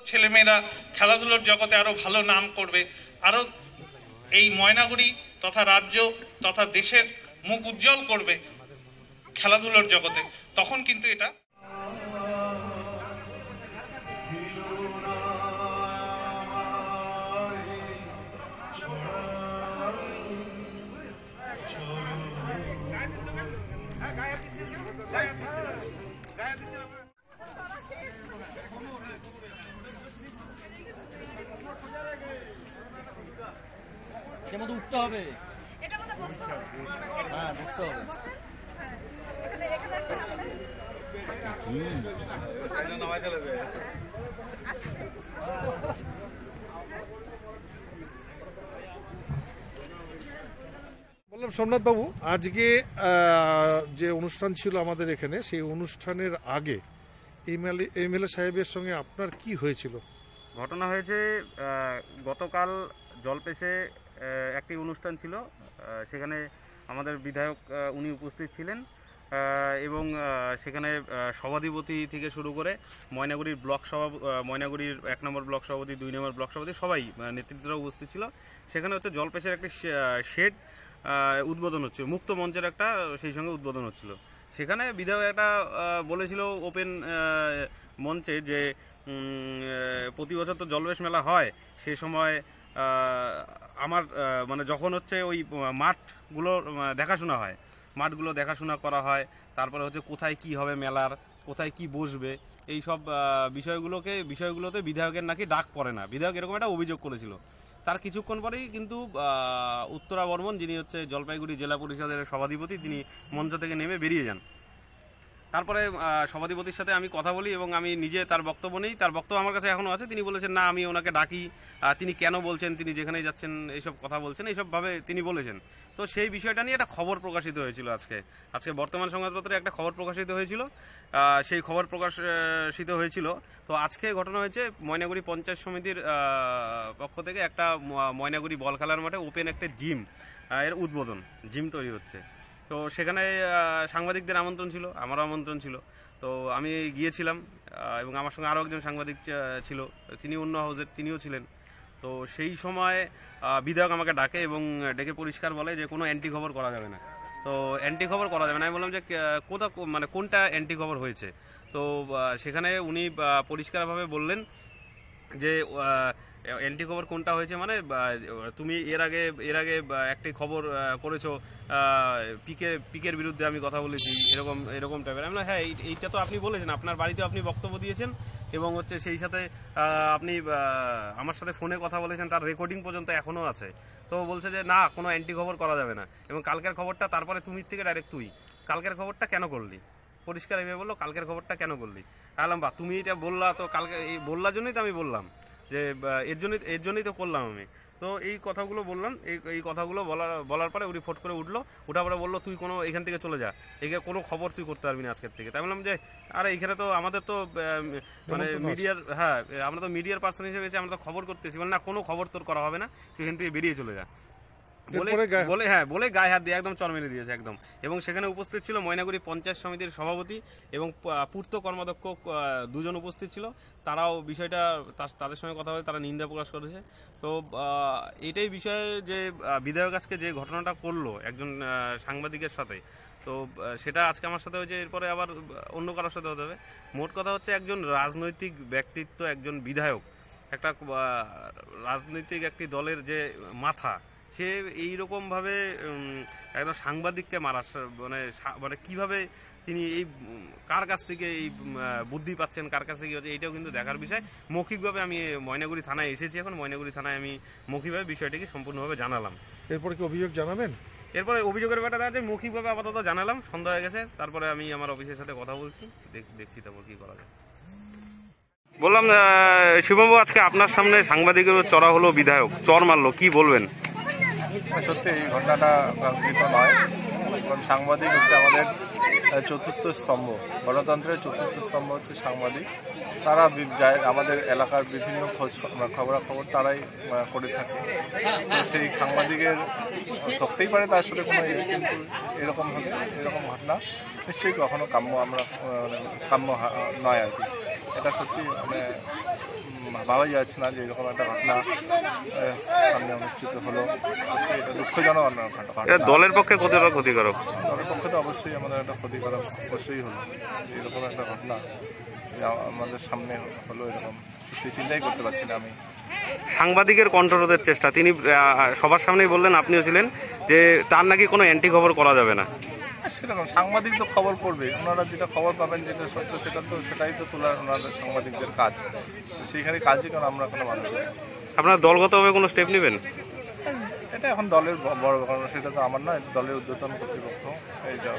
ছেলেমেয়েরা খেলাধুলোর জগতে আরও ভালো নাম করবে, আরও এই ময়নাগুড়ি তথা রাজ্য তথা দেশের মুখ উজ্জ্বল করবে খেলাধুলোর জগতে, তখন কিন্তু এটা এটার মধ্যে উঠতে হবে, হ্যাঁ বসতে হবে। বললাম সোমনাথবাবু, আজকে যে অনুষ্ঠান ছিল আমাদের এখানে, সেই অনুষ্ঠানের আগে এমএলএ সাহেবের সঙ্গে আপনার কি হয়েছিল? ঘটনা হয়েছে, গতকাল জলপেশে একটি অনুষ্ঠান ছিল, সেখানে আমাদের বিধায়ক উনি উপস্থিত ছিলেন এবং সেখানে সভাধিপতি থেকে শুরু করে ময়নাগুড়ির ময়নাগুড়ির 1 নম্বর ব্লক সভাপতি, 2 নম্বর ব্লক সভাপতি সবাই নেতৃত্বরা উপস্থিত ছিল। সেখানে হচ্ছে জলপেশের একটি শেড উদ্বোধন হচ্ছিল, মুক্ত মঞ্চের একটা সেই সঙ্গে উদ্বোধন হচ্ছিল। সেখানে বিধায়ক একটা বলেছিল ওপেন মঞ্চে যে প্রতি বছর তো জলপেশ মেলা হয়, সে সময় আমার মানে যখন হচ্ছে ওই মাঠগুলো দেখাশোনা হয়, মাঠগুলো দেখাশোনা করা হয়, তারপরে হচ্ছে কোথায় কি হবে মেলার, কোথায় কি বসবে, এই সব বিষয়গুলোতে বিধায়কের নাকি ডাক পড়ে না। বিধায়ক এরকম একটা অভিযোগ করেছিল। তার কিছুক্ষণ পরেই কিন্তু উত্তরা বর্মন, যিনি হচ্ছে জলপাইগুড়ি জেলা পরিষদের সভাধিপতি, তিনি মঞ্চ থেকে নেমে বেরিয়ে যান। তারপরে সভাধিপতির সাথে আমি কথা বলি এবং আমি নিজে তার বক্তব্য নিই। তার বক্তব্য আমার কাছে এখনও আছে। তিনি বলেছেন না, আমি ওনাকে ডাকি, তিনি কেন বলছেন, তিনি যেখানেই যাচ্ছেন এইসব কথা বলছেন, এইসবভাবে তিনি বলেছেন। তো সেই বিষয়টা নিয়ে একটা খবর প্রকাশিত হয়েছিল আজকে বর্তমান সংবাদপত্রে একটা খবর প্রকাশিত হয়েছিল, সেই খবর প্রকাশিত হয়েছিল। তো আজকে ঘটনা হয়েছে, ময়নাগুড়ি পঞ্চায়েত সমিতির পক্ষ থেকে একটা ময়নাগুড়ি বল খেলার মাঠে ওপেন একটা জিম এর উদ্বোধন, জিম তৈরি হচ্ছে। তো সেখানে সাংবাদিকদের আমন্ত্রণ ছিল, আমারও আমন্ত্রণ ছিল। তো আমি গিয়েছিলাম এবং আমার সঙ্গে আরও একজন সাংবাদিক ছিল, তিনি অন্য হাউসের, তিনিও ছিলেন। তো সেই সময় বিধায়ক আমাকে ডাকে এবং ডেকে পরিষ্কার বলে যে কোনো অ্যান্টি খবর করা যাবে না। তো অ্যান্টি খবর করা যাবে না। আমি বললাম যে কোনটা অ্যান্টি খবর হয়েছে। তো সেখানে উনি পরিষ্কারভাবে বললেন যে অ্যান্টি খবর কোনটা হয়েছে, মানে তুমি এর আগে একটি খবর করেছো, পিকের বিরুদ্ধে আমি কথা বলেছি, এরকম টাইপের। আমি হ্যাঁ, এইটা তো আপনি বলেছেন, আপনার বাড়িতে আপনি বক্তব্য দিয়েছেন এবং হচ্ছে সেই সাথে আপনি আমার সাথে ফোনে কথা বলেছেন, তার রেকর্ডিং পর্যন্ত এখনও আছে। তো বলছে যে না, কোনো অ্যান্টি খবর করা যাবে না। এবং কালকের খবরটা, তারপরে তুমি থেকে ডাইরেক্ট কালকের খবরটা কেন করলি, পরিষ্কার এভাবে বললো, কালকের খবরটা কেন করলি। আলাম বা তুমি এটা বললা, তো কালকে এই বললার জন্যই তো আমি বললাম যে এর জন্যই তো করলাম আমি। তো এই কথাগুলো বললাম, এই কথাগুলো বলার পরে উনি ফট করে উঠলো, ওঠার পরে বললো তুই এখান থেকে চলে যা, এখানে কোনো খবর তুই করতে পারবি না আজকের থেকে। তাই বললাম যে আরে এখানে তো আমাদের তো মানে মিডিয়ার, হ্যাঁ আমরা তো মিডিয়ার পার্সন হিসেবে এসে আমরা তো খবর করতেছি, মানে না কোনো খবর তোর করা হবে না, তুই এখান থেকে বেরিয়ে চলে যা বলে গায়ে হাত দিয়ে একদম চর মেরে দিয়েছে একদম। এবং সেখানে উপস্থিত ছিল ময়নাগুড়ি পঞ্চায়েত সমিতির সভাপতি এবং পূর্ত কর্মাধ্যক্ষ 2 জন উপস্থিত ছিল। তারাও বিষয়টা তাদের সঙ্গে কথা বলে তারা নিন্দা প্রকাশ করেছে। তো এটাই বিষয়ে যে বিধায়ক আজকে যে ঘটনাটা করলো একজন সাংবাদিকের সাথে, তো সেটা আজকে আমার সাথে হয়েছে, এরপরে আবার অন্য কারোর সাথে হতে হবে। মোট কথা হচ্ছে একজন রাজনৈতিক ব্যক্তিত্ব, একজন বিধায়ক, একটা রাজনৈতিক একটি দলের যে মাথা, সে এইরকমভাবে একদম সাংবাদিককে মারা, মানে কীভাবে তিনি এই কার কাছ থেকে এই বুদ্ধি পাচ্ছেন, কার কাছ থেকে হচ্ছে, এইটাও কিন্তু দেখার বিষয়। মৌখিকভাবে আমি ময়নাগুড়ি থানায় এসেছি, এখন ময়নাগুড়ি থানায় আমি মৌখিকভাবে বিষয়টিকে সম্পূর্ণভাবে জানালাম। এরপরে কি অভিযোগ জানাবেন? এরপরে অভিযোগের ব্যাপারটা দেখা যায় মৌখিকভাবে আপাতত জানালাম, সন্ধ্যা হয়ে গেছে, তারপরে আমি আমার অফিসের সাথে কথা বলছি, দেখছি তারপর কী করা যায়। বললাম শিববাবু, আজকে আপনার সামনে সাংবাদিকেরও চড়া হলো, বিধায়ক চর মারলো, কি বলবেন? সত্যি এই ঘটনাটা কাঙ্ক্ষিত নয়, কারণ সাংবাদিক হচ্ছে আমাদের চতুর্থ স্তম্ভ, গণতন্ত্রের চতুর্থ স্তম্ভ হচ্ছে সাংবাদিক। তারা যায় আমাদের এলাকার বিভিন্ন খবরাখবর তারাই করে থাকে। তো সেই সাংবাদিকের থাকতেই পারে তার সাথে কোনো, কিন্তু এরকম ঘটনা নিশ্চয়ই কখনো কাম্য নয় আর কি। এটা সত্যি মানে ভাবাই যাচ্ছে না যে এরকম একটা ঘটনা সামনে অনুষ্ঠিত হলো। এটা দুঃখজনক ঘটনা। এটা দলের পক্ষে কতটা ক্ষতিকারক? দলের পক্ষে তো অবশ্যই আমাদের একটা ক্ষতিকারক অবশ্যই হলো। এরকম একটা ঘটনা আমাদের সামনে হলো, এরকম চিন্তাই করতে পারছি না আমি। সাংবাদিকের কণ্ঠরোধের চেষ্টা, তিনি সবার সামনেই বললেন, আপনিও ছিলেন, যে তার নাকি কোনো অ্যান্টি খবর করা যাবে না। সেরকম সাংবাদিক তো খবর করবে, ওনারা যেটা খবর পাবেন যেটা সত্য সেটাই তো তোলার ওনাদের সাংবাদিকদের কাজ। সেইখানে কাজই কারণ আমরা কোনো মানুষ। আপনারা দলগতভাবে কোনো স্টেপ নেবেন? এটা এখন দলের বড় কারণ, সেটা তো আমার নয়, দলের ঊর্ধ্বতন কর্তৃপক্ষ এই যা